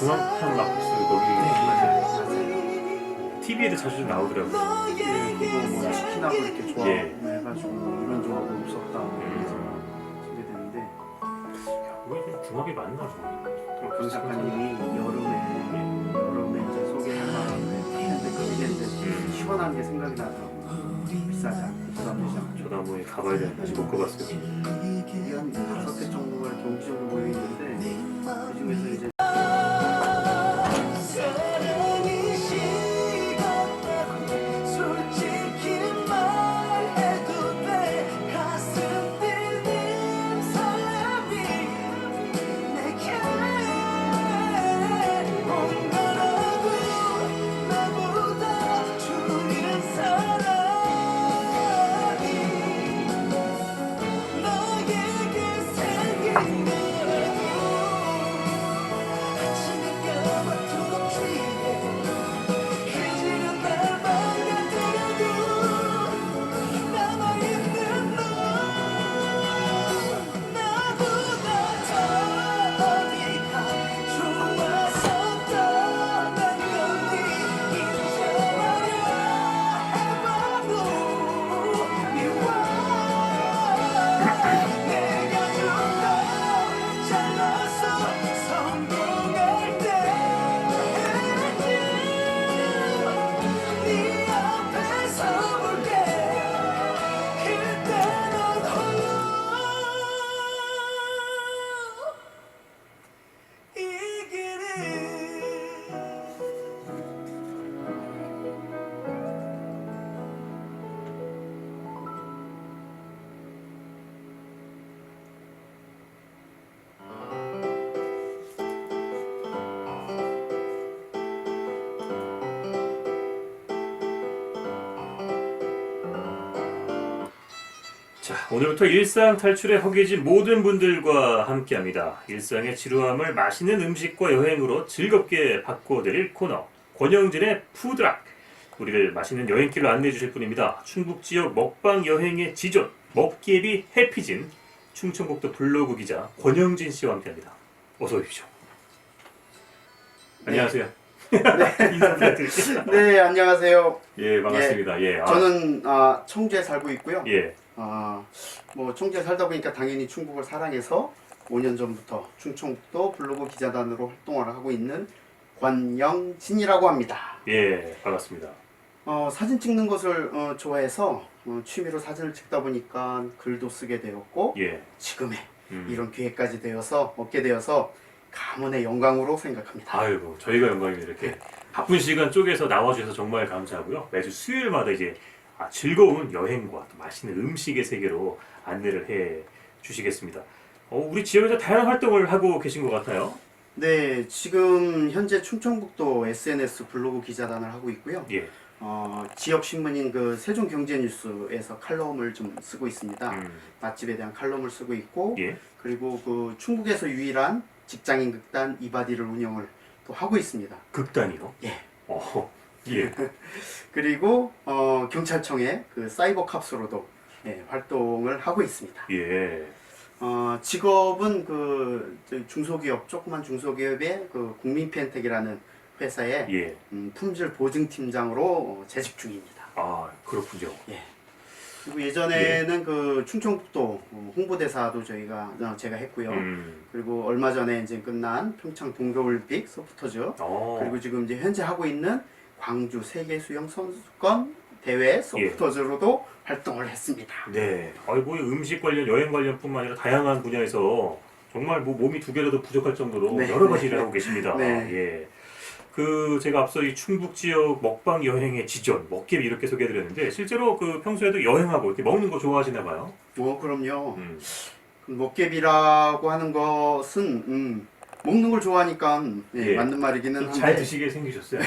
중앙판 마켓스 거기 맞아요. TV에도 자주 나오더라고요. 예, 그거 뭐 치킨하고 이렇게 조합 예. 해가지고 이런 조합은 없었다 해서 쓰게 되는데 거기 좀 중학이 맞나 강 작가님이 여름에 이제 소개해봤는데 그 시원한 게 생각이 나더라고요. 비싸지 않고 부담되지 않고. 저도 한번 가봐야 되는데 아직 못 가봤어요. 이게 한 5개 정도가 이렇게 옹기종기 모여 있는데 그 중에서 이제 자, 오늘부터 일상 탈출에 허기진 모든 분들과 함께합니다. 일상의 지루함을 맛있는 음식과 여행으로 즐겁게 바꿔드릴 코너 권영진의 푸드락. 우리를 맛있는 여행길로 안내해 주실 분입니다. 충북 지역 먹방 여행의 지존 먹기비 해피진 충청북도 블로그 기자 권영진 씨와 함께합니다. 어서 오십시오. 안녕하세요. 인사 부탁드릴게요. 네, 안녕하세요. 예, 반갑습니다. 예, 저는 청주에 살고 있고요. 예, 뭐 청주에 살다 보니까 당연히 충북을 사랑해서 5년 전부터 충청북도 블로그 기자단으로 활동을 하고 있는 권영진이라고 합니다. 예, 반갑습니다. 사진 찍는 것을 좋아해서 취미로 사진을 찍다 보니까 글도 쓰게 되었고 예, 지금의 이런 기회까지 얻게 되어서 가문의 영광으로 생각합니다. 아이고, 저희가 영광입니다. 이렇게 바쁜 시간 쪼개서 나와주셔서 정말 감사하고요. 매주 수요일마다 이제 즐거운 여행과 또 맛있는 음식의 세계로 안내를 해 주시겠습니다. 우리 지역에서 다양한 활동을 하고 계신 것 같아요. 네, 지금 현재 충청북도 SNS 블로그 기자단을 하고 있고요. 예, 지역 신문인 그 세종경제뉴스에서 칼럼을 좀 쓰고 있습니다. 맛집에 대한 칼럼을 쓰고 있고, 예, 그리고 그 충북에서 유일한 직장인 극단 이바디를 운영을 또 하고 있습니다. 극단이요? 예. 예, 그리고 경찰청의 그 사이버 캅스로도 활동을 하고 있습니다. 예, 직업은 그 중소기업, 조그만 중소기업의 그 국민펜텍이라는 회사에 예. 품질 보증팀장으로 재직 중입니다. 아, 그렇군요. 예. 그리고 예전에는 그 충청북도 홍보대사도 제가 했고요. 그리고 얼마 전에 이제 끝난 평창 동계올림픽 소프터즈, 그리고 지금 이제 현재 하고 있는 광주 세계 수영 선수권 대회 소프터즈로도 활동을 했습니다. 네, 아이고 음식 관련, 여행 관련뿐만 아니라 다양한 분야에서 정말 뭐 몸이 두 개라도 부족할 정도로 네. 여러 가지 일을 하고 계십니다. 네. 예. 그 제가 앞서 이 충북 지역 먹방 여행의 지존 먹기비 이렇게 소개해드렸는데 실제로 그 평소에도 여행하고 이렇게 먹는 거 좋아하시나 봐요. 그럼요. 그 먹개비라고 하는 것은 먹는 걸 좋아하니까 예. 맞는 말이기는 한데 잘 드시게 생기셨어요.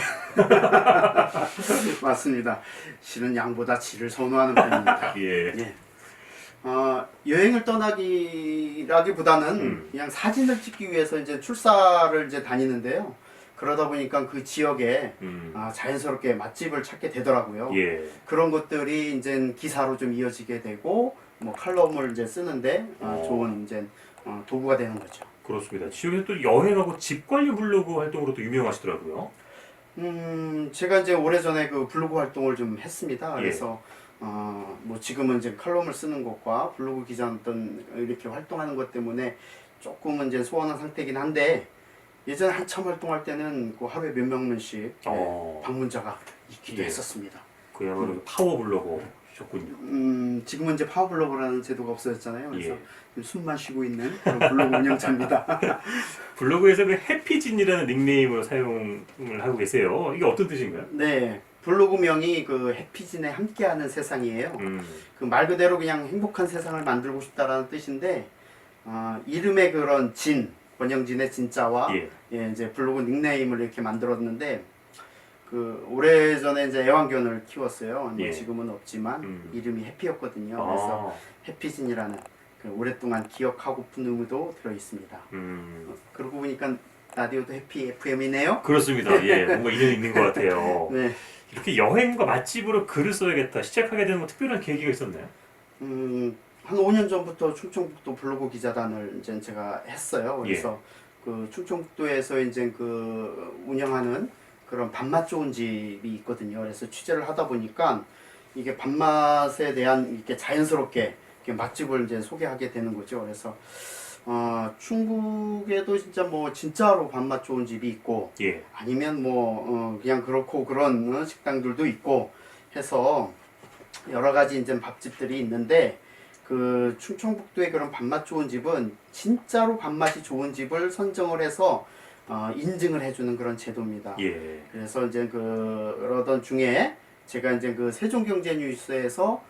맞습니다. 실은 양보다 질을 선호하는 편입니다. 예. 예. 여행을 떠나기라기보다는 그냥 사진을 찍기 위해서 이제 출사를 이제 다니는데요. 그러다 보니까 그 지역에 자연스럽게 맛집을 찾게 되더라고요. 예. 그런 것들이 이제 기사로 좀 이어지게 되고 뭐 칼럼을 이제 쓰는데 좋은 이제 도구가 되는 거죠. 그렇습니다. 지역에서 또 여행하고 집 관리 블로그 활동으로 또 유명하시더라고요. 제가 이제 오래전에 그 블로그 활동을 좀 했습니다. 예. 그래서 뭐 지금은 이제 칼럼을 쓰는 것과 블로그 기자 어떤 이렇게 활동하는 것 때문에 조금은 이제 소원한 상태이긴 한데, 예전에 한참 활동할 때는 그 하루에 몇 명씩 방문자가 있기도 예. 했었습니다. 그야말로 파워 블로거셨군요. 지금은 이제 파워블로그라는 제도가 없어졌잖아요. 그래서 예. 숨만 쉬고 있는 그런 블로그 운영자입니다. 블로그에서 그 해피진이라는 닉네임으로 사용을 하고 계세요. 이게 어떤 뜻인가요? 네, 블로그명이 그 해피진에 함께하는 세상이에요. 그 말 그대로 그냥 행복한 세상을 만들고 싶다라는 뜻인데, 이름의 그런 진, 권영진의 진자와 예, 이제 블로그 닉네임을 이렇게 만들었는데, 그 오래전에 이제 애완견을 키웠어요. 예. 지금은 없지만 이름이 해피였거든요. 그래서 해피진이라는 그 오랫동안 기억하고픈 의미도 들어 있습니다. 그러고 보니까 라디오도 해피 FM이네요. 그렇습니다. 예, 뭔가 인연이 있는 것 같아요. 네. 이렇게 여행과 맛집으로 글을 써야겠다 시작하게 된 뭐 특별한 계기가 있었나요? 한 5년 전부터 충청북도 블로그 기자단을 이제 제가 했어요. 그래서 그 충청북도에서 이제 그 운영하는 그런 밥맛 좋은 집이 있거든요. 그래서 취재를 하다 보니까 이게 밥맛에 대한 이렇게 자연스럽게 이렇게 맛집을 이제 소개하게 되는 거죠. 그래서 충북에도 진짜 뭐 진짜로 밥맛 좋은 집이 있고, 아니면 뭐 그냥 그렇고 그런 식당들도 있고 해서 여러 가지 이제 밥집들이 있는데, 그 충청북도의 그런 밥맛 좋은 집은 진짜로 밥맛이 좋은 집을 선정을 해서 인증을 해주는 그런 제도입니다. 그래서 이제 그러던 중에 제가 이제 그 세종경제뉴스에서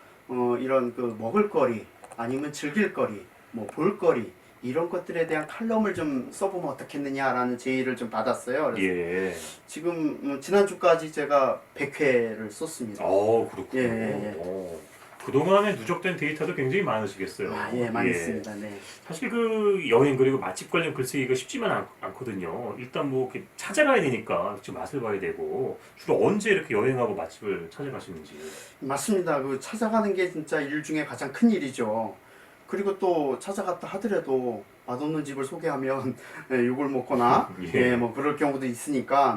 이런 그 먹을거리 아니면 즐길거리, 뭐 볼거리 이런 것들에 대한 칼럼을 좀 써보면 어떻겠느냐라는 제의를 좀 받았어요. 그래서 지금 지난주까지 제가 100회를 썼습니다. 그렇군요. 그동안에 누적된 데이터도 굉장히 많으시겠어요. 예, 많이 있습니다. 네. 사실 그 여행 그리고 맛집 관련 글쓰기가 쉽지만 않거든요. 일단 뭐 이렇게 찾아가야 되니까 좀 맛을 봐야 되고, 주로 언제 이렇게 여행하고 맛집을 찾아가시는지. 맞습니다. 그 찾아가는 게 진짜 일 중에 가장 큰 일이죠. 그리고 또 찾아갔다 하더라도 맛없는 집을 소개하면 욕을 먹거나 뭐 그럴 경우도 있으니까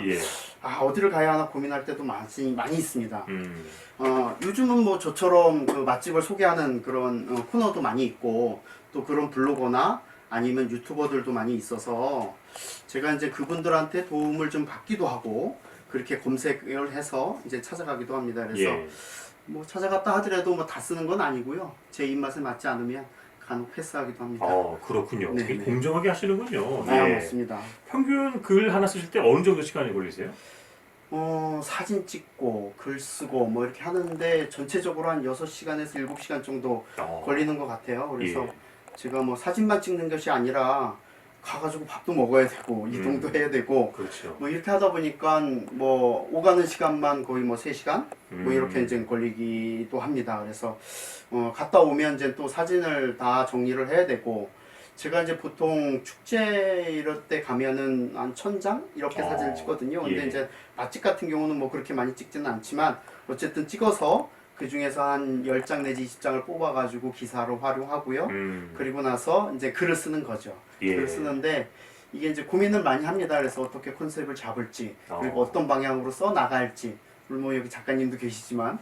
어디를 가야 하나 고민할 때도 많이 있습니다. 요즘은 뭐 저처럼 그 맛집을 소개하는 그런 코너도 많이 있고, 또 그런 블로거나 아니면 유튜버들도 많이 있어서 제가 이제 그분들한테 도움을 좀 받기도 하고 그렇게 검색을 해서 이제 찾아가기도 합니다. 그래서 뭐 찾아갔다 하더라도 뭐 다 쓰는 건 아니고요. 제 입맛에 맞지 않으면 간혹 패스하기도 합니다. 그렇군요. 되게 공정하게 하시는군요. 맞습니다. 평균 글 하나 쓰실 때 어느 정도 시간이 걸리세요? 사진 찍고 글 쓰고 뭐 이렇게 하는데 전체적으로 한 6시간에서 7시간 정도 걸리는 것 같아요. 그래서 제가 뭐 사진만 찍는 것이 아니라 가가지고 밥도 먹어야 되고 이동도 해야 되고 뭐 이렇게 하다 보니까 뭐 오가는 시간만 거의 뭐 3시간 뭐 이렇게 이제 걸리기도 합니다. 그래서 갔다 오면 이제 또 사진을 다 정리를 해야 되고, 제가 이제 보통 축제 이럴 때 가면은 한 1000장 이렇게 사진을 찍거든요. 근데 이제 맛집 같은 경우는 뭐 그렇게 많이 찍지는 않지만 어쨌든 찍어서 그 중에서 한 10장 내지 20장을 뽑아가지고 기사로 활용하고요. 그리고 나서 이제 글을 쓰는 거죠. 글을 쓰는데 이게 이제 고민을 많이 합니다. 그래서 어떻게 컨셉을 잡을지, 그리고 어떤 방향으로 써 나갈지. 물론 뭐 여기 작가님도 계시지만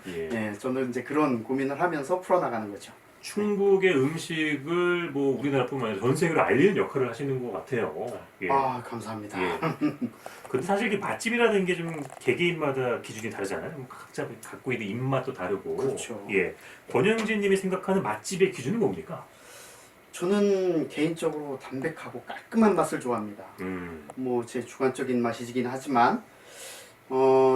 저는 이제 그런 고민을 하면서 풀어나가는 거죠. 충북의 음식을 뭐 우리나라뿐만 아니라 전 세계로 알리는 역할을 하시는 것 같아요. 감사합니다. 근데 사실 이 맛집이라는 게 좀 개개인마다 기준이 다르잖아요. 각자 갖고 있는 입맛도 다르고. 그렇죠. 권영진님이 생각하는 맛집의 기준은 뭡니까? 저는 개인적으로 담백하고 깔끔한 맛을 좋아합니다. 뭐 제 주관적인 맛이긴 하지만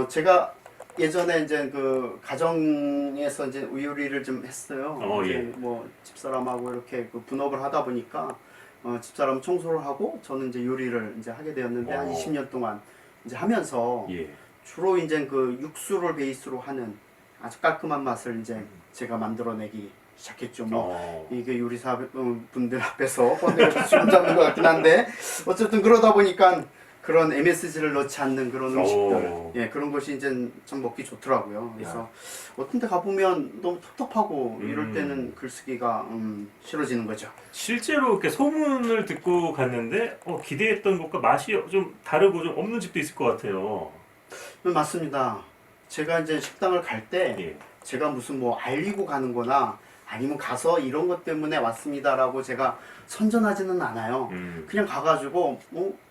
제가 예전에 이제 그 가정에서 이제 요리를 좀 했어요. 이제 뭐 집사람하고 이렇게 그 분업을 하다 보니까 집사람 청소를 하고 저는 이제 요리를 이제 하게 되었는데 한 20년 동안 이제 하면서 주로 이제 그 육수를 베이스로 하는 아주 깔끔한 맛을 이제 제가 만들어내기 시작했죠. 뭐 이게 요리사 분들 앞에서 뻔히 손 잡는 것 같긴 한데 어쨌든 그러다 보니까 그런 MSG를 넣지 않는 그런 음식들, 오. 예, 그런 것이 이제 참 먹기 좋더라고요. 그래서 어떤 데 가보면 너무 텁텁하고 이럴 때는 글쓰기가 싫어지는 거죠. 실제로 이렇게 소문을 듣고 갔는데 기대했던 것과 맛이 좀 다르고 좀 없는 집도 있을 것 같아요. 맞습니다. 제가 이제 식당을 갈 때 예. 제가 무슨 뭐 알리고 가는 거나 아니면 가서 이런 것 때문에 왔습니다라고 제가 선전하지는 않아요. 그냥 가가지고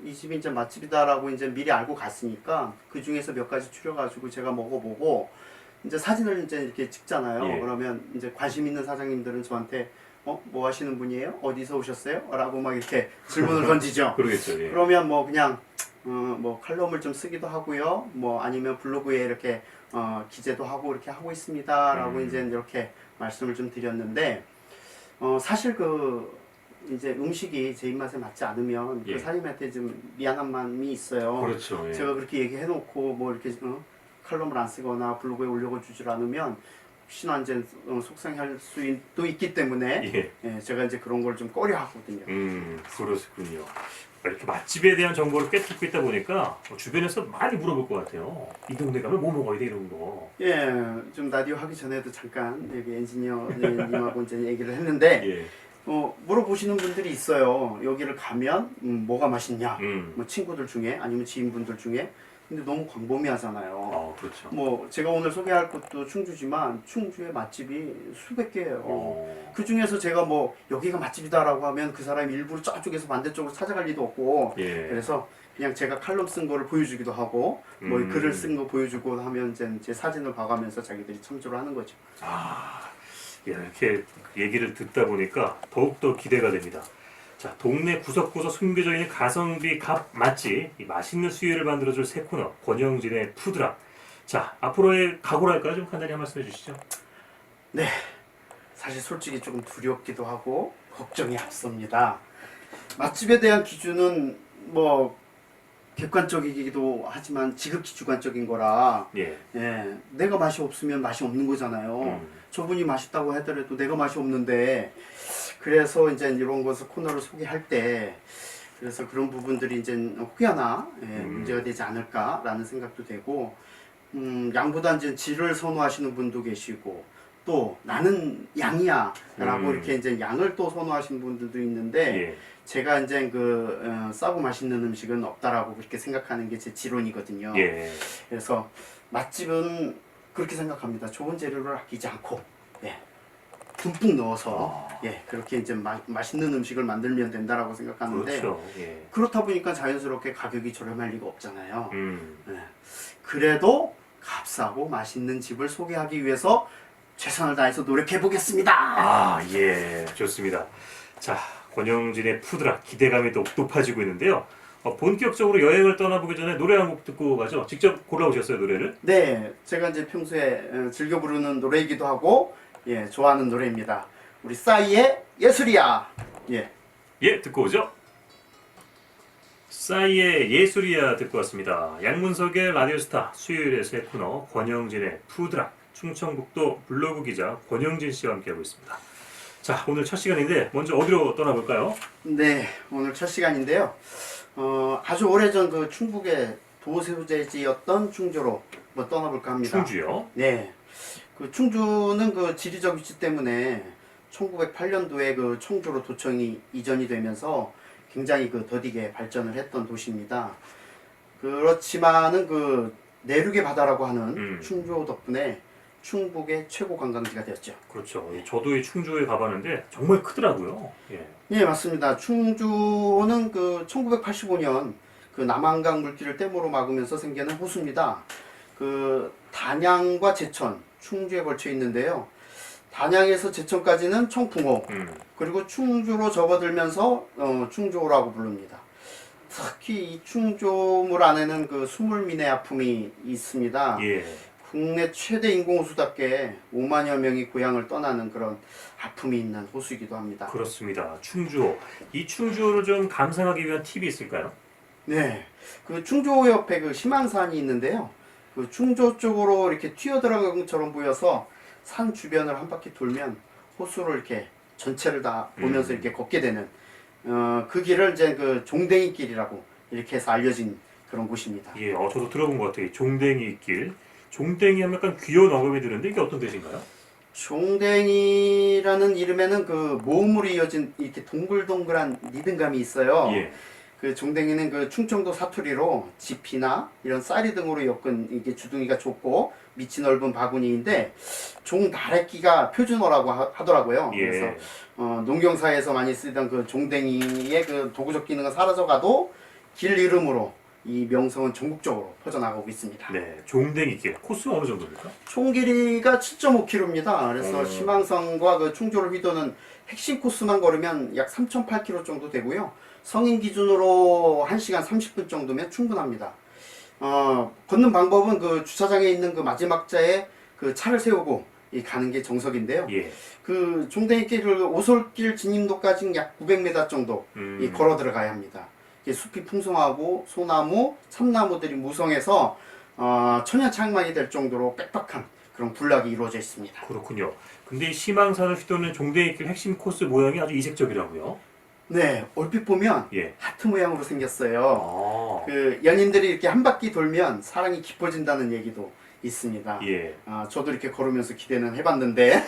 이 집이 이제 맛집이다라고 이제 미리 알고 갔으니까 그 중에서 몇 가지 추려가지고 제가 먹어보고 이제 사진을 이제 이렇게 찍잖아요. 예. 그러면 이제 관심 있는 사장님들은 저한테 뭐 하시는 분이에요? 어디서 오셨어요? 라고 막 이렇게 질문을 던지죠. 그러겠죠. 예. 그러면 뭐 그냥 뭐 칼럼을 좀 쓰기도 하고요. 뭐 아니면 블로그에 이렇게 기재도 하고 이렇게 하고 있습니다라고 이제 이렇게 말씀을 좀 드렸는데 사실 이제 음식이 제 입맛에 맞지 않으면 예. 그 사장님한테 좀 미안한 마음이 있어요. 그렇죠. 예. 제가 그렇게 얘기해놓고 뭐 이렇게 칼럼을 안 쓰거나 블로그에 올려주질 않으면 혹시나 이제 속상할 수도 있기 때문에 예, 제가 이제 그런 걸 좀 꺼려 하거든요. 그렇군요. 이렇게 맛집에 대한 정보를 꿰뚫고 있다 보니까 주변에서 많이 물어볼 것 같아요. 이 동네 가면 뭐 먹어야 돼 이런 거. 예, 좀 라디오 하기 전에도 잠깐 여기 엔지니어님하고 이제 얘기를 했는데 예. 물어보시는 분들이 있어요. 여기를 가면 뭐가 맛있냐? 뭐 친구들 중에 아니면 지인분들 중에. 근데 너무 광범위하잖아요. 그렇죠. 뭐 제가 오늘 소개할 곳도 충주지만 충주의 맛집이 수백 개예요. 그 중에서 제가 뭐 여기가 맛집이다라고 하면 그 사람이 일부러 저쪽에서 반대쪽으로 찾아갈 리도 없고 예. 그래서 그냥 제가 칼럼 쓴 거를 보여주기도 하고 뭐 글을 쓴 거 보여주고 하면 이제 제 사진을 봐가면서 자기들이 참조를 하는 거죠. 이렇게 얘기를 듣다 보니까 더욱더 기대가 됩니다. 자, 동네 구석구석 숨겨져 있는 가성비 값 맛집, 이 맛있는 수요를 만들어줄 새 코너, 권영진의 푸드락. 자, 앞으로의 각오랄까요? 좀 간단히 한 말씀 해주시죠. 네, 사실 솔직히 조금 두렵기도 하고 걱정이 앞섭니다. 맛집에 대한 기준은 뭐 객관적이기도 하지만 지극히 주관적인 거라 예. 내가 맛이 없으면 맛이 없는 거잖아요. 저분이 맛있다고 하더라도 내가 맛이 없는데 그래서 이제 이런 것을 코너를 소개할 때 그래서 그런 부분들이 이제 혹여나 문제가 되지 않을까라는 생각도 되고 양보다 이제 질을 선호하시는 분도 계시고 또 나는 양이야 라고 이렇게 이제 양을 또 선호하시는 분들도 있는데 제가 이제 싸고 맛있는 음식은 없다라고 그렇게 생각하는 게 제 지론이거든요. 그래서 맛집은 그렇게 생각합니다. 좋은 재료를 아끼지 않고 듬뿍 넣어서 그렇게 이제 맛있는 음식을 만들면 된다라고 생각하는데 그렇죠. 그렇다 보니까 자연스럽게 가격이 저렴할 리가 없잖아요. 그래도 값싸고 맛있는 집을 소개하기 위해서 최선을 다해서 노력해 보겠습니다. 좋습니다. 자, 권영진의 푸드락 기대감이 높아지고 있는데요. 본격적으로 여행을 떠나보기 전에 노래 한 곡 듣고 가죠. 직접 골라오셨어요, 노래를? 네, 제가 이제 평소에 즐겨 부르는 노래이기도 하고 좋아하는 노래입니다. 우리 싸이의 예술이야. 듣고 오죠. 싸이의 예술이야 듣고 왔습니다. 양문석의 라디오스타 수요일의 새 코너 권영진의 푸드락 충청북도 블로그 기자 권영진 씨와 함께하고 있습니다. 자, 오늘 첫 시간인데 먼저 어디로 떠나볼까요? 네, 오늘 첫 시간인데요. 아주 오래전 그 충북의 도소재지였던 충주로 떠나볼까 합니다. 충주요? 네. 그 충주는 그 지리적 위치 때문에 1908년도에 그 청주로 도청이 이전이 되면서 굉장히 더디게 발전을 했던 도시입니다. 그렇지만은 그 내륙의 바다라고 하는 충주 덕분에 충북의 최고 관광지가 되었죠. 그렇죠. 저도 이 충주에 가봤는데 정말 크더라고요. 네, 맞습니다. 충주는 그 1985년 그 남한강 물길을 댐으로 막으면서 생겨난 호수입니다. 그 단양과 제천, 충주에 걸쳐 있는데요. 단양에서 제천까지는 청풍호, 그리고 충주로 접어들면서 충주호라고 부릅니다. 특히 이 충주물 안에는 그 수물민의 아픔이 있습니다. 국내 최대 인공호수답게 5만여 명이 고향을 떠나는 그런 아픔이 있는 호수이기도 합니다. 그렇습니다. 충주호. 이 충주호를 좀 감상하기 위한 팁이 있을까요? 네, 그 충주호 옆에 그 희망산이 있는데요. 그 충주 쪽으로 이렇게 튀어들어간 것처럼 보여서 산 주변을 한 바퀴 돌면 호수를 이렇게 전체를 다 보면서 이렇게 걷게 되는 그 길을 이제 그 종댕이 길이라고 이렇게 해서 알려진 그런 곳입니다. 예, 저도 들어본 것 같아요. 종댕이 길. 종댕이 하면 약간 귀여운 어감이 드는데 이게 어떤 뜻인가요? 종댕이라는 이름에는 그 모음으로 이어진 이렇게 동글동글한 리듬감이 있어요. 예. 그 종댕이는 그 충청도 사투리로 지피나 이런 쌀이 등으로 엮은 이게 주둥이가 좁고 밑이 넓은 바구니인데 종나래끼가 표준어라고 하더라고요. 예. 그래서 농경사에서 많이 쓰던 그 종댕이의 그 도구적 기능은 사라져가도 길 이름으로 이 명성은 전국적으로 퍼져나가고 있습니다. 네, 종댕이 길. 코스는 어느 정도입니까? 총 길이가 7.5km입니다. 그래서 희망성과 그 충주를 휘도는 핵심 코스만 걸으면 약 3.8km 정도 되고요. 성인 기준으로 1시간 30분 정도면 충분합니다. 걷는 방법은 그 주차장에 있는 그 마지막 자에 그 차를 세우고 가는 게 정석인데요. 예. 그 종댕이길을 오솔길 진입로까지 약 900m 정도 걸어 들어가야 합니다. 숲이 풍성하고 소나무, 참나무들이 무성해서 천연 창막이 될 정도로 빽빽한 그런 군락이 이루어져 있습니다. 그렇군요. 근데 이 희망산을 휘도는 종댕이길 핵심 코스 모양이 아주 이색적이라고요? 네, 얼핏 보면 예. 하트 모양으로 생겼어요. 그 연인들이 이렇게 한 바퀴 돌면 사랑이 깊어진다는 얘기도 있습니다. 예. 저도 이렇게 걸으면서 기대는 해봤는데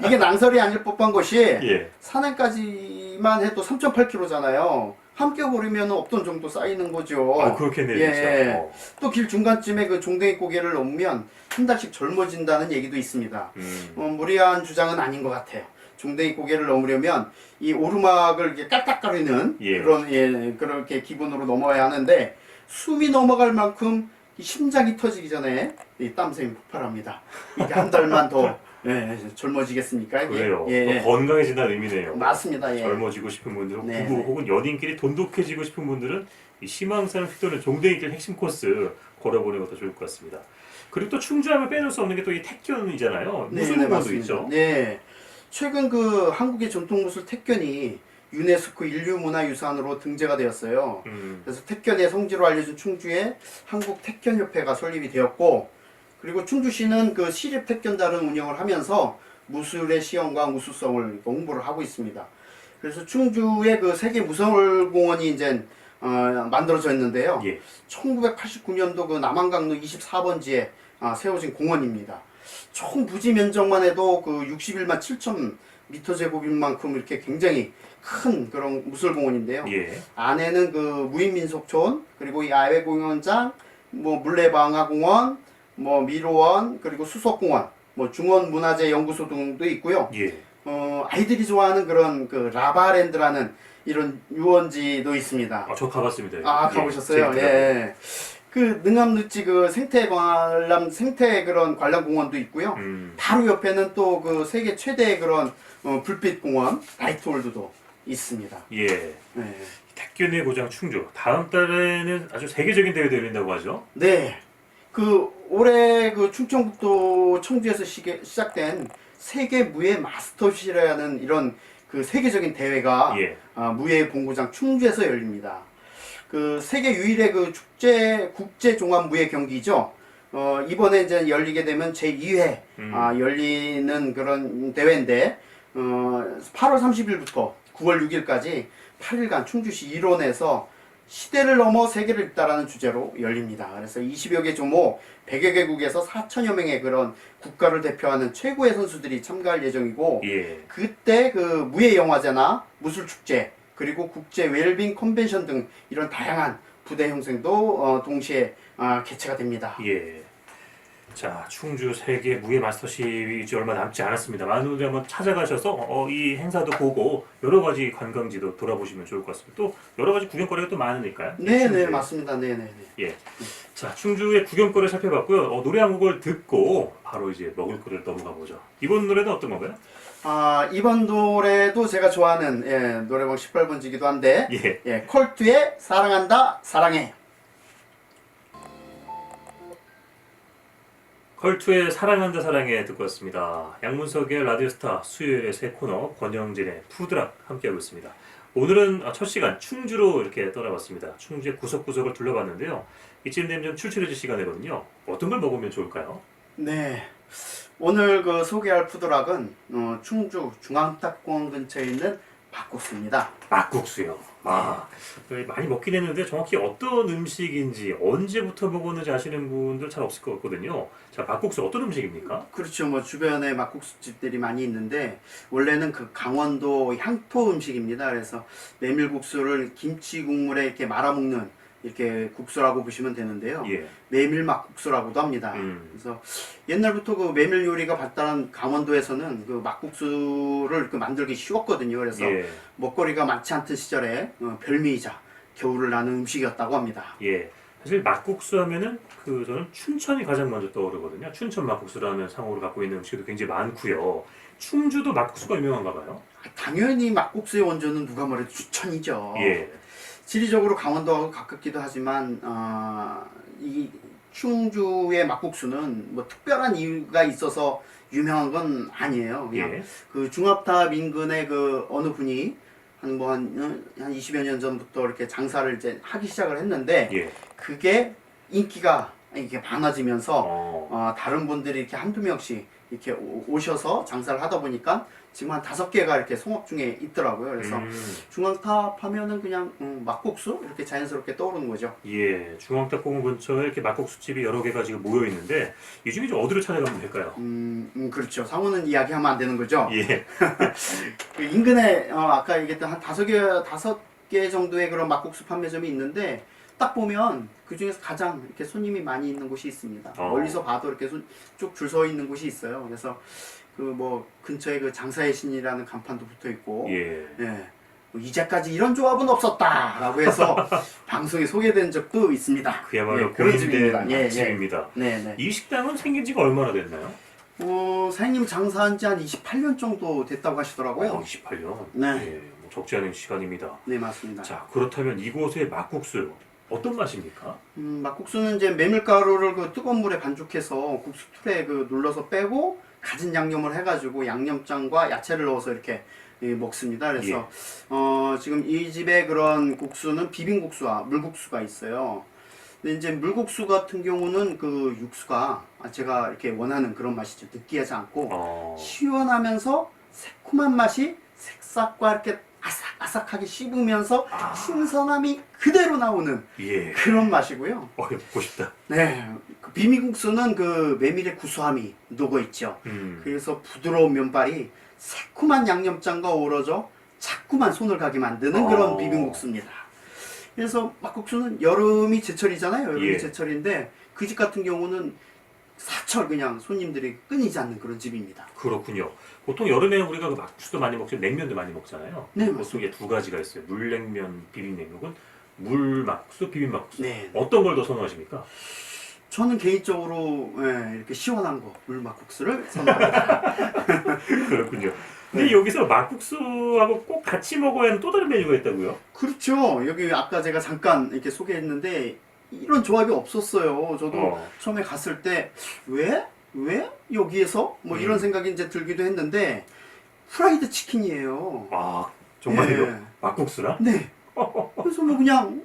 이게 낭설이 아닐 법한 것이 예. 산행까지만 해도 3.8km잖아요. 함께 걸으면 어떤 정도 쌓이는 거죠. 그렇겠네요. 예. 또 길 중간쯤에 그 종댕이 고개를 넘으면 한 달씩 젊어진다는 얘기도 있습니다. 무리한 주장은 아닌 것 같아요. 종댕이 고개를 넘으려면 이 오르막을 이렇게 깔딱거리는 그런 그렇게 기분으로 넘어야 하는데 숨이 넘어갈 만큼 이 심장이 터지기 전에 이 땀샘이 폭발합니다. 이게 한 달만 더 젊어지겠습니까? 이게? 그래요. 예. 더 건강해진다는 의미네요. 맞습니다. 예. 젊어지고 싶은 분들은 네, 부부 네. 혹은 연인끼리 돈독해지고 싶은 분들은 이 희망산을 휘도는 종댕이길 핵심 코스 걸어보는 것도 좋을 것 같습니다. 그리고 또 충주하면 빼놓을 수 없는 게 또 이 택견이잖아요. 무술공원도 있죠. 네. 최근 그 한국의 전통무술 택견이 유네스코 인류문화유산으로 등재가 되었어요. 그래서 택견의 성지로 알려진 충주에 한국 택견협회가 설립이 되었고, 그리고 충주시는 그 시립 택견단을 운영을 하면서 무술의 시연과 무술성을 홍보를 하고 있습니다. 그래서 충주의 그 세계 무술공원이 이제 만들어져 있는데요. 예. 1989년도 그 남한강로 24번지에 세워진 공원입니다. 총 부지 면적만 해도 그 61만 7천 미터 제곱인 만큼 이렇게 굉장히 큰 그런 무술공원인데요. 예. 안에는 그 무인민속촌, 그리고 이 야외공연장, 뭐 물레방화공원, 뭐 미로원, 그리고 수석공원, 뭐 중원문화재연구소 등도 있고요. 예. 아이들이 좋아하는 그런 그 라바랜드라는 이런 유원지도 있습니다. 저 가봤습니다. 가보셨어요? 예. 그 능암루지 그 생태 그런 관람 공원도 있고요. 바로 옆에는 또 그 세계 최대의 그런 불빛 공원 라이트홀드도 있습니다. 예. 네. 택견의 고장 충주. 다음 달에는 아주 세계적인 대회도 열린다고 하죠. 네. 그 올해 그 충청북도 청주에서 시작된 세계 무예 마스터십이라는 이런 그 세계적인 대회가 무예 본고장 충주에서 열립니다. 그 세계 유일의 그 국제 종합 무예 경기죠. 이번에 이제 열리게 되면 제2회 열리는 그런 대회인데 8월 30일부터 9월 6일까지 8일간 충주시 일원에서 시대를 넘어 세계를 잇다라는 주제로 열립니다. 그래서 20여 개 조목 100여 개국에서 4천여 명의 그런 국가를 대표하는 최고의 선수들이 참가할 예정이고 그때 그 무예 영화제나 무술 축제 그리고 국제 웰빙 컨벤션 등 이런 다양한 부대 형성도 동시에 개최가 됩니다. 예. 자, 충주 세계 무예 마스터십이 이제 얼마 남지 않았습니다. 많은 분들이 한번 찾아가셔서 이 행사도 보고 여러 가지 관광지도 돌아보시면 좋을 것 같습니다. 또 여러 가지 구경거리가 또 많으니까요. 네네, 맞습니다. 네네. 예. 자, 충주의 구경거리를 살펴봤고요. 노래 한 곡을 듣고 바로 이제 먹을 거리를 넘어가 보죠. 이번 노래는 어떤 건가요? 이번 노래도 제가 좋아하는 노래방 18번지기도 한데 컬투의 사랑한다 사랑해. 컬투의 사랑한다 사랑해 듣고 왔습니다. 양문석의 라디오스타 수요일의 새 코너 권영진의 푸드락 함께하고 있습니다. 오늘은 첫 시간 충주로 이렇게 떠나봤습니다. 충주의 구석구석을 둘러봤는데요. 이쯤 되면 좀 출출해질 시간이거든요. 어떤 걸 먹으면 좋을까요? 네, 오늘 그 소개할 푸드락은 충주 중앙탁공원 근처에 있는 막국수입니다. 막국수요. 아, 많이 먹긴 했는데 정확히 어떤 음식인지 언제부터 먹었는지 아시는 분들 잘 없을 것 같거든요. 자, 막국수 어떤 음식입니까? 그렇죠. 뭐 주변에 막국수집들이 많이 있는데 원래는 그 강원도 향토 음식입니다. 그래서 메밀국수를 김치 국물에 이렇게 말아 먹는 이렇게 국수라고 보시면 되는데요. 예. 메밀 막국수라고도 합니다. 그래서 옛날부터 그 메밀 요리가 발달한 강원도에서는 그 막국수를 그 만들기 쉬웠거든요. 그래서 예. 먹거리가 많지 않던 시절에 별미이자 겨울을 나는 음식이었다고 합니다. 예. 사실 막국수 하면은 저는 춘천이 가장 먼저 떠오르거든요. 춘천 막국수라는 상호를 갖고 있는 음식도 굉장히 많고요. 충주도 막국수가 유명한가 봐요. 당연히 막국수의 원조는 누가 뭐래도 춘천이죠. 예. 지리적으로 강원도하고 가깝기도 하지만 이 충주의 막국수는 뭐 특별한 이유가 있어서 유명한 건 아니에요. 그냥 예. 그 중압탑 인근의 그 어느 분이 한 20여 년 전부터 이렇게 장사를 이제 하기 시작을 했는데 예. 그게 인기가 이렇게 많아지면서 어. 다른 분들이 이렇게 한두 명씩 이렇게 오셔서 장사를 하다 보니까 지금 한 5개가 이렇게 송업 중에 있더라고요. 그래서 중앙탑 하면은 그냥 막국수 이렇게 자연스럽게 떠오르는 거죠. 예, 중앙탑 공원 근처에 이렇게 막국수집이 여러 개가 지금 모여 있는데 이 중에 좀 어디로 찾아가면 될까요? 그렇죠. 상호는 이야기하면 안 되는 거죠. 예. 그 인근에 아까 얘기했던 한 5개 정도의 그런 막국수 판매점이 있는데 딱 보면 그 중에서 가장 이렇게 손님이 많이 있는 곳이 있습니다. 멀리서 봐도 이렇게 쭉 줄 서 있는 곳이 있어요. 그래서 그 뭐 근처에 그 장사의 신이라는 간판도 붙어 있고, 예. 뭐 이제까지 이런 조합은 없었다라고 해서 방송에 소개된 적도 있습니다. 그야말로 그런 고민된 집입니다. 집입니다. 네. 이 식당은 생긴 지가 얼마나 됐나요? 사장님 장사한 지 한 28년 정도 됐다고 하시더라고요. 28년. 네. 예, 뭐 적지 않은 시간입니다. 네, 맞습니다. 자, 그렇다면 이곳의 막국수 어떤 맛입니까? 막국수는 이제 메밀가루를 그 뜨거운 물에 반죽해서 국수 틀에 그 눌러서 빼고 가진 양념을 해가지고 양념장과 야채를 넣어서 이렇게 먹습니다. 그래서 지금 이 집의 그런 국수는 비빔국수와 물국수가 있어요. 근데 이제 물국수 같은 경우는 그 육수가 제가 이렇게 원하는 그런 맛이죠. 느끼하지 않고 시원하면서 새콤한 맛이 색싹과 이렇게 아삭아삭하게 씹으면서 신선함이 그대로 나오는 예. 그런 맛이고요. 먹고 싶다. 네, 그 비빔국수는 그 메밀의 구수함이 녹아 있죠. 그래서 부드러운 면발이 새콤한 양념장과 어우러져 자꾸만 손을 가게 만드는 그런 비빔국수입니다. 그래서 막국수는 여름이 제철이잖아요. 여름이 예. 제철인데 그 집 같은 경우는 사철 그냥 손님들이 끊이지 않는 그런 집입니다. 그렇군요. 보통 여름에 우리가 그 막국수도 많이 먹죠. 냉면도 많이 먹잖아요. 네, 보통 이게 두 가지가 있어요. 물냉면, 비빔냉면은 물막국수, 비빔막국수. 네. 어떤 걸 더 선호하십니까? 저는 개인적으로 이렇게 시원한 거 물막국수를 선호합니다. 그렇군요. 근데 여기서 막국수하고 꼭 같이 먹어야 하는 또 다른 메뉴가 있다고요? 그렇죠. 여기 아까 제가 잠깐 이렇게 소개했는데 이런 조합이 없었어요. 저도 처음에 갔을 때 왜 여기에서 뭐 이런 생각이 이제 들기도 했는데 프라이드 치킨이에요. 아, 정말요? 네. 막국수랑? 네. 그래서 뭐 그냥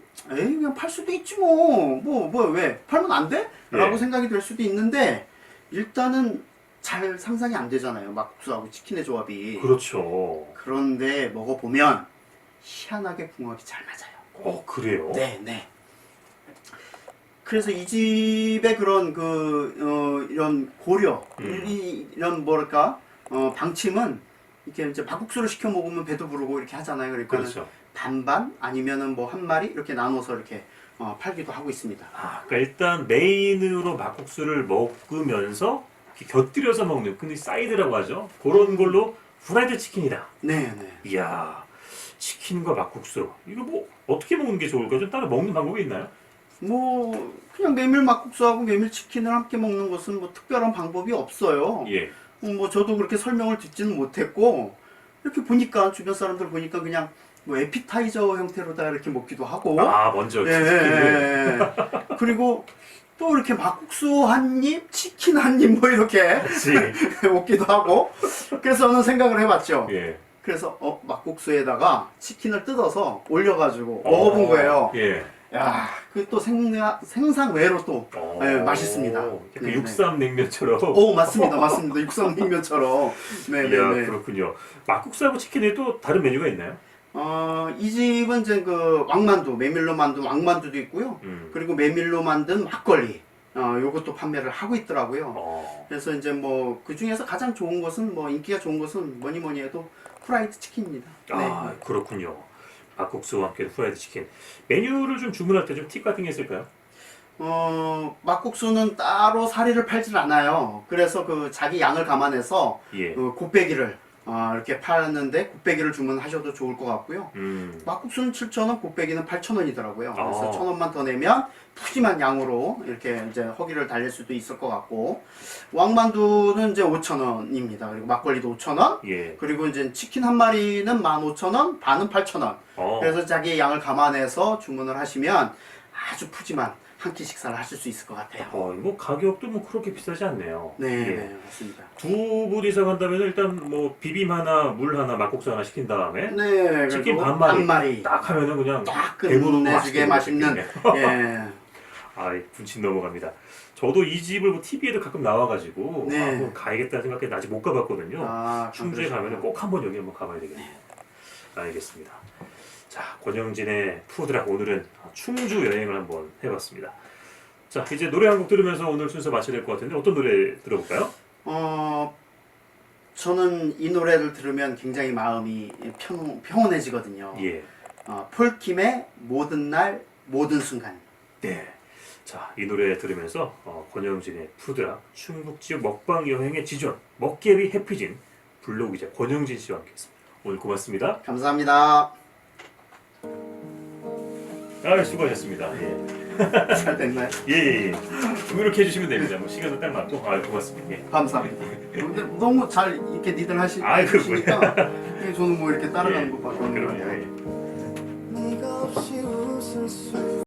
팔 수도 있지 뭐 왜 팔면 안 돼? 라고 생각이 될 수도 있는데 일단은 잘 상상이 안 되잖아요. 막국수하고 치킨의 조합이. 그렇죠. 그런데 먹어보면 희한하게 궁합이 잘 맞아요. 그래요? 네. 그래서 이 집의 그런 이런 고려, 이런 뭐랄까 방침은 이렇게 이제 막국수를 시켜 먹으면 배도 부르고 이렇게 하잖아요. 그러니까 그렇죠. 반반 아니면은 뭐 한 마리 이렇게 나눠서 이렇게 팔기도 하고 있습니다. 그러니까 일단 메인으로 막국수를 먹으면서 이렇게 곁들여서 먹는 근데 사이드라고 하죠. 그런 걸로 프라이드 치킨이다. 네. 이야, 치킨과 막국수 이거 뭐 어떻게 먹는 게 좋을까요? 좀 따로 먹는 방법이 있나요? 뭐 그냥 메밀 막국수하고 메밀 치킨을 함께 먹는 것은 뭐 특별한 방법이 없어요. 예. 뭐 저도 그렇게 설명을 듣지는 못했고 이렇게 보니까 주변 사람들 보니까 그냥 뭐 에피타이저 형태로다 이렇게 먹기도 하고. 먼저 치킨을. 그리고 또 이렇게 막국수 한 입, 치킨 한 입 뭐 이렇게 먹기도 하고. 그래서 저는 생각을 해봤죠. 예. 그래서 막국수에다가 치킨을 뜯어서 올려가지고 먹어본 거예요. 예. 야, 그 또 생상외로 또 맛있습니다. 그 육삼냉면처럼. 맞습니다. 육삼냉면처럼. 이야, 그렇군요. 막국수하고 치킨에 또 다른 메뉴가 있나요? 이 집은 이제 그 왕만두, 메밀로 만든 왕만두도 있고요. 그리고 메밀로 만든 막걸리, 요것도 판매를 하고 있더라고요. 그래서 이제 뭐 그 중에서 가장 좋은 것은 뭐 인기가 좋은 것은 뭐니 해도 프라이드 치킨입니다. 아, 네. 그렇군요. 막국수와 함께 프라이드 치킨. 메뉴를 좀 주문할 때 좀 팁 같은 게 있을까요? 막국수는 따로 사리를 팔질 않아요. 그래서 그 자기 양을 감안해서 예. 곱빼기를 이렇게 파는데 곱빼기를 주문하셔도 좋을 것 같고요. 막국수는 7,000원, 곱빼기는 8,000원이더라고요. 그래서 1,000원만 더 내면 푸짐한 양으로 이렇게 이제 허기를 달랠 수도 있을 것 같고, 왕만두는 이제 5,000원입니다. 그리고 막걸리도 5,000원. 예. 그리고 이제 치킨 한 마리는 15,000원, 반은 8,000원. 그래서 자기의 양을 감안해서 주문을 하시면 아주 푸짐한 한 끼 식사를 하실 수 있을 것 같아요. 뭐 가격도 뭐 그렇게 비싸지 않네요. 네, 예. 네, 맞습니다. 두 분이서 간다면 일단 뭐 비빔 하나, 물 하나, 막국수 하나 시킨 다음에 네, 치킨 그리고 반 마리 딱 하면은 그냥 딱 배부르고 끝내주게 맛있는. 예. 아, 군침 넘어갑니다. 저도 이 집을 뭐 TV에도 가끔 나와가지고 네. 한번 가야겠다는 생각했는데 아직 못 가봤거든요. 충주에 그러시구나. 가면은 꼭 한번 여기 한번 가봐야 되겠네요. 알겠습니다. 자, 권영진의 푸드락, 오늘은 충주 여행을 한번 해봤습니다. 자, 이제 노래 한 곡 들으면서 오늘 순서 마쳐야 될 것 같은데 어떤 노래 들어볼까요? 저는 이 노래를 들으면 굉장히 마음이 평온해지거든요. 예. 폴킴의 모든 날 모든 순간. 네. 자, 이 노래 들으면서 권영진의 푸드락, 충북 지역 먹방 여행의 지존, 먹개비 해피진 블로그 기자 권영진 씨와 함께했습니다. 오늘 고맙습니다. 감사합니다. 수고하셨습니다. 예. 잘 됐나요? 예. 이렇게 해주시면 됩니다. 뭐 시간도 딱 맞고, 고맙습니다. 예. 감사합니다. 근데 너무 잘 이렇게 니들 아이, 하시니까 저는 뭐 이렇게 따라가는 것밖에 없는 그럼요. 거예요. 예. 네가 없이 웃을 수